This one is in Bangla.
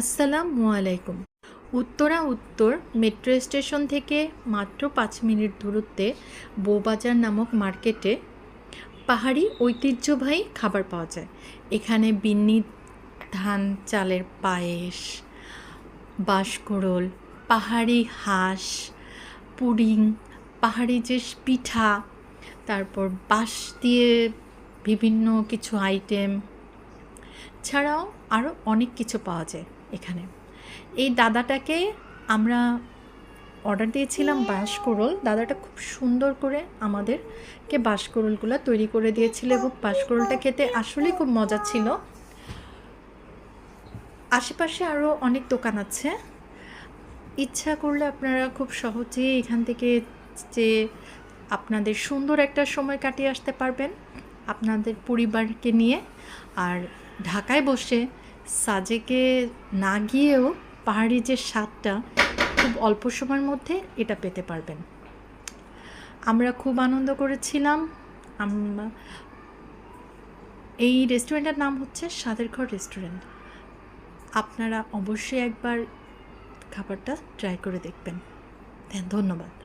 আসসালামু আলাইকুম। উত্তর মেট্রো স্টেশন থেকে মাত্র ৫ মিনিট দূরত্বে বউবাজার নামক মার্কেটে পাহাড়ি ঐতিহ্যবাহী খাবার পাওয়া যায়। এখানে বিন্নি ধান চালের পায়েস, বাঁশকুড়োল, পাহাড়ি হাঁস, পুডিং, পাহাড়ি যে পিঠা, তারপর বাঁশ দিয়ে বিভিন্ন কিছু আইটেম ছাড়াও আরও অনেক কিছু পাওয়া যায় এখানে। এই দাদাটাকে আমরা অর্ডার দিয়েছিলাম বাঁশকুড়োল। দাদাটা খুব সুন্দর করে আমাদেরকে বাঁশকুড়োলগুলো তৈরি করে দিয়েছিল এবং বাঁশকুড়োলটা খেতে আসলেই খুব মজা ছিল। আশেপাশে আরও অনেক দোকান আছে, ইচ্ছা করলে আপনারা খুব সহজেই এখান থেকে যে আপনাদের সুন্দর একটা সময় কাটিয়ে আসতে পারবেন আপনাদের পরিবারকে নিয়ে। আর ঢাকায় বসে সাজেকে না গিয়েও পাহাড়ি যে স্বাদটা খুব অল্প সময়ের মধ্যে এটা পেতে পারবেন। আমরা খুব আনন্দ করেছিলাম। এই রেস্টুরেন্টের নাম হচ্ছে স্বাদের ঘর রেস্টুরেন্ট। আপনারা অবশ্যই একবার খাবারটা ট্রাই করে দেখবেন। ধন্যবাদ।